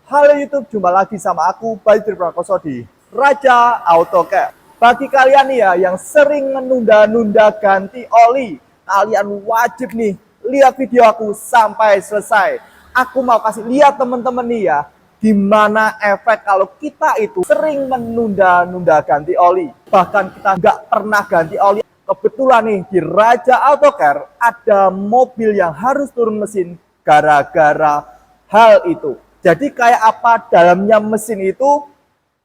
Halo YouTube, jumpa lagi sama aku Badri Prakoso di Raja AutoCAD. Bagi kalian nih ya yang sering menunda-nunda ganti oli, kalian wajib nih lihat video aku sampai selesai. Aku mau kasih lihat teman-teman nih ya, gimana efek kalau kita itu sering menunda-nunda ganti oli. Bahkan kita nggak pernah ganti oli. Kebetulan nih di Raja AutoCAD ada mobil yang harus turun mesin gara-gara hal itu. Jadi kayak apa dalamnya mesin itu?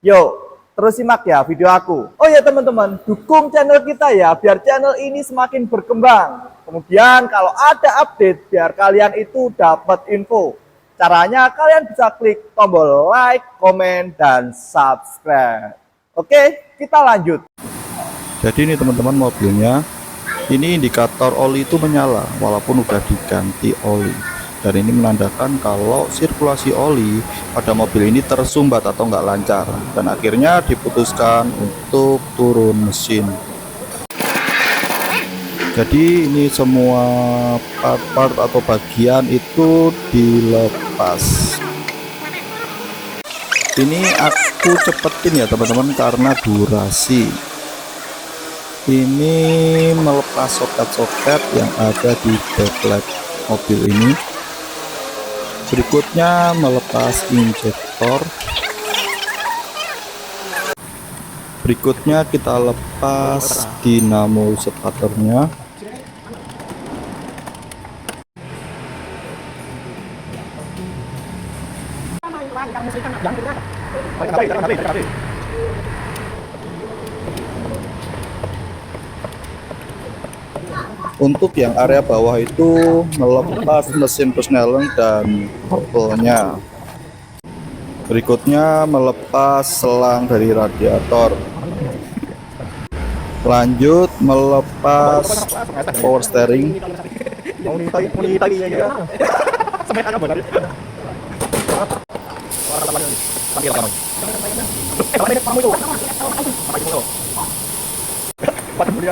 Yuk, terus simak ya video aku. Oh ya teman-teman, dukung channel kita ya, biar channel ini semakin berkembang. Kemudian kalau ada update, biar kalian itu dapat info. Caranya kalian bisa klik tombol like, komen, dan subscribe. Oke, kita lanjut. Jadi ini teman-teman mobilnya, ini indikator oli itu menyala walaupun udah diganti oli. Dan ini menandakan kalau sirkulasi oli pada mobil ini tersumbat atau nggak lancar. Dan akhirnya diputuskan untuk turun mesin. Jadi ini semua part-part atau bagian itu dilepas. Ini aku cepetin ya teman-teman karena durasi. Ini melepas soket-soket yang ada di backlight mobil ini. Berikutnya melepas injektor. Berikutnya kita lepas dinamo starternya. Untuk yang area bawah itu melepas mesin persneleng dan throttle-nya. Berikutnya melepas selang dari radiator. Lanjut melepas power steering.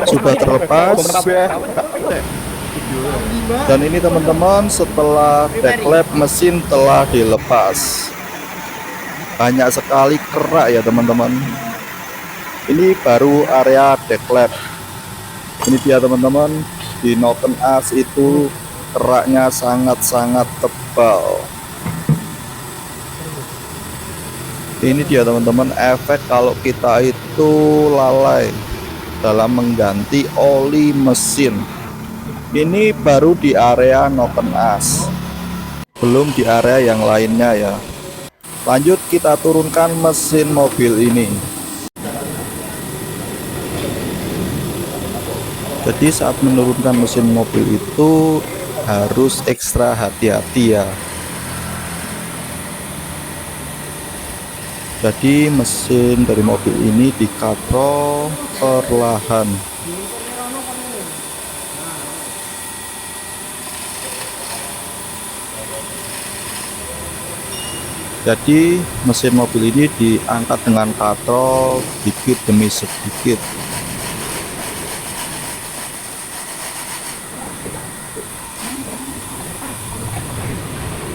Sudah terlepas. Dan ini teman-teman, setelah backlap mesin telah dilepas. Banyak sekali kerak ya teman-teman. Ini baru area backlap. Ini dia teman-teman, di noken as itu keraknya sangat-sangat tebal. Ini dia teman-teman, efek kalau kita itu lalai dalam mengganti oli mesin. Ini baru di area noken as, belum di area yang lainnya ya. Lanjut kita turunkan mesin mobil ini. Jadi saat menurunkan mesin mobil itu harus ekstra hati-hati ya. Jadi mesin dari mobil ini dikatrol perlahan. Jadi mesin mobil ini diangkat dengan katrol sedikit demi sedikit.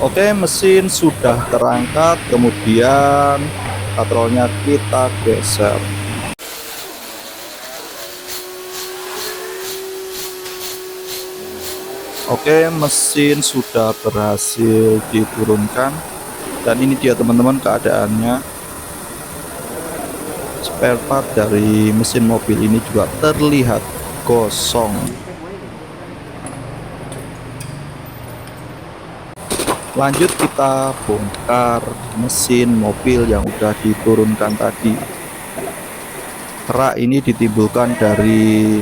Oke, mesin sudah terangkat, kemudian katrolnya kita geser. Oke, mesin sudah berhasil diturunkan. Dan ini dia teman-teman keadaannya. Spare part dari mesin mobil ini juga terlihat kosong. Lanjut kita bongkar mesin mobil yang udah diturunkan tadi. Kerak ini ditimbulkan dari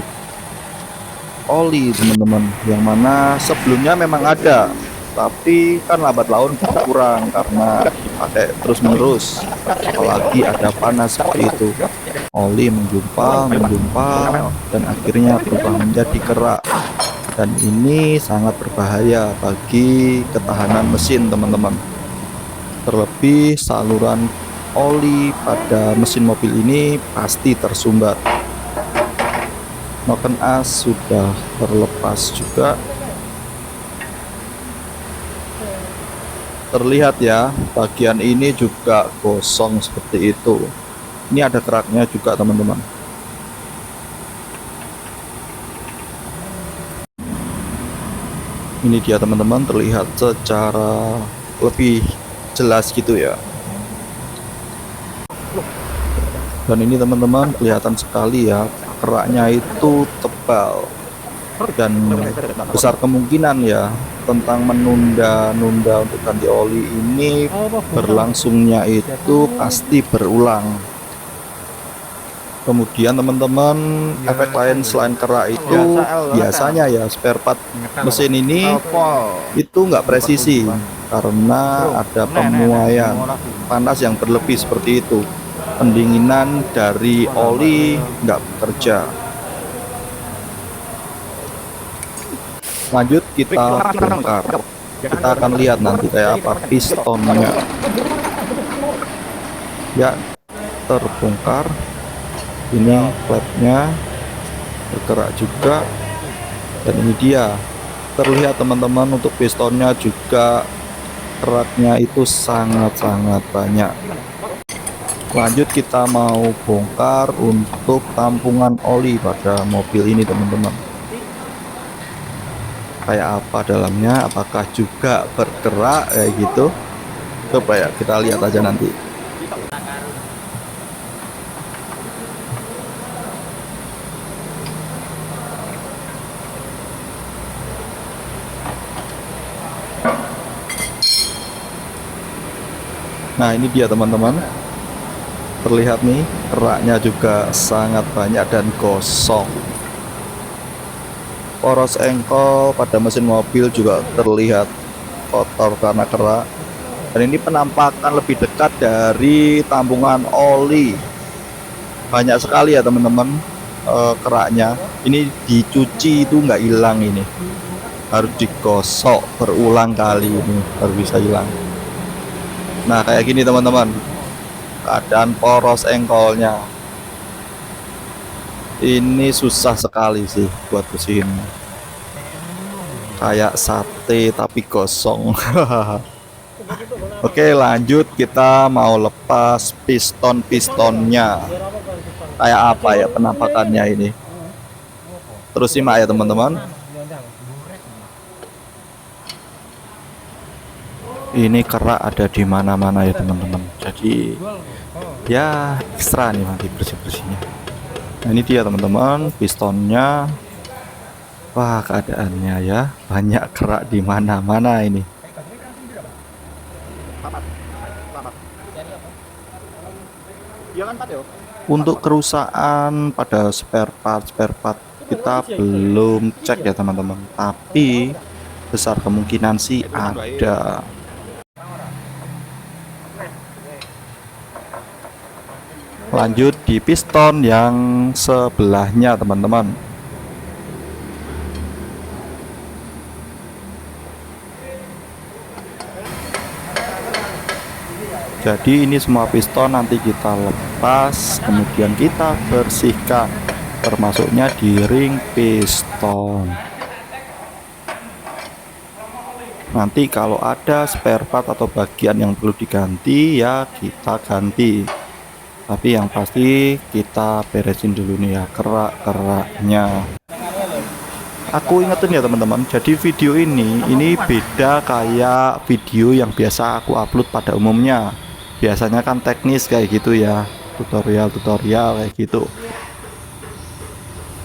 oli teman-teman, yang mana sebelumnya memang ada, tapi kan lambat laun berkurang karena dipakai terus menerus, apalagi ada panas seperti itu. Oli menggumpal dan akhirnya berubah menjadi kerak, dan ini sangat berbahaya bagi ketahanan mesin teman-teman. Terlebih saluran oli pada mesin mobil ini pasti tersumbat. Noken as sudah terlepas juga. Terlihat ya, bagian ini juga gosong seperti itu. Ini ada keraknya juga teman-teman. Ini dia teman-teman, terlihat secara lebih jelas gitu ya. Dan ini teman-teman kelihatan sekali ya, keraknya itu tebal. Dan besar kemungkinan ya tentang menunda-nunda untuk ganti oli ini berlangsungnya itu pasti berulang. Kemudian teman-teman, efek lain selain kerak itu biasanya ya spare part mesin ini itu nggak presisi karena ada pemuaian panas yang berlebih seperti itu. Pendinginan dari oli nggak bekerja. Lanjut kita bongkar. Kita akan lihat nanti kayak apa pistonnya. Ya, terbongkar. Ini klepnya bergerak juga. Dan ini dia. Terlihat teman-teman, untuk pistonnya juga keraknya itu sangat-sangat banyak. Lanjut kita mau bongkar untuk tampungan oli pada mobil ini teman-teman. Kayak apa dalamnya, apakah juga bergerak kayak gitu, coba ya kita lihat aja nanti. Nah ini dia teman-teman, terlihat nih keraknya juga sangat banyak dan gosong. Poros engkol pada mesin mobil juga terlihat kotor karena kerak. Dan ini penampakan lebih dekat dari tampungan oli. Banyak sekali ya teman-teman keraknya. Ini dicuci itu nggak hilang, ini harus digosok berulang kali ini baru bisa hilang. Nah kayak gini teman-teman keadaan poros engkolnya. Ini susah sekali sih buat bersihin, kayak sate tapi gosong. Oke lanjut, kita mau lepas pistonnya. Kayak apa ya penampakannya ini, terus simak ya teman-teman. Ini kerak ada di mana-mana ya teman-teman, jadi ya ekstra nih nanti bersih-bersihnya. Nah ini dia teman-teman pistonnya. Wah keadaannya ya banyak kerak di mana-mana ini. Untuk kerusakan pada spare part kita belum cek ya teman-teman, tapi besar kemungkinan sih ada. Lanjut di piston yang sebelahnya teman-teman. Jadi ini semua piston nanti kita lepas, kemudian kita bersihkan, termasuknya di ring piston. Nanti kalau ada spare part atau bagian yang perlu diganti ya kita ganti. Tapi yang pasti kita beresin dulu nih ya kerak-keraknya. Aku ingetin ya teman-teman, jadi video ini beda kayak video yang biasa aku upload pada umumnya. Biasanya kan teknis kayak gitu ya, tutorial kayak gitu.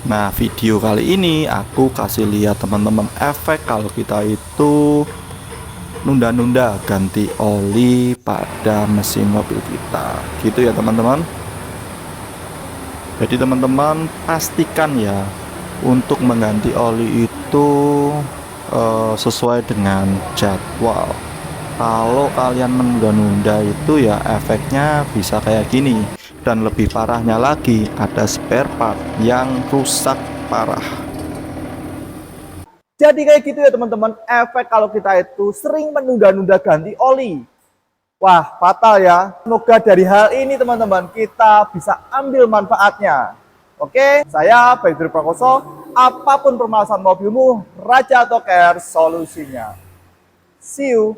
Nah video kali ini aku kasih lihat teman-teman efek kalau kita itu nunda-nunda ganti oli pada mesin mobil kita gitu ya teman-teman. Jadi teman-teman pastikan ya untuk mengganti oli itu sesuai dengan jadwal. Kalau kalian menunda-nunda itu ya efeknya bisa kayak gini. Dan lebih parahnya lagi ada spare part yang rusak parah. Jadi kayak gitu ya teman-teman, efek kalau kita itu sering menunda-nunda ganti oli. Wah, fatal ya. Semoga dari hal ini teman-teman kita bisa ambil manfaatnya. Oke, saya Baidri Prakoso. Apapun permasalahan mobilmu, Raja Auto Care solusinya. See you.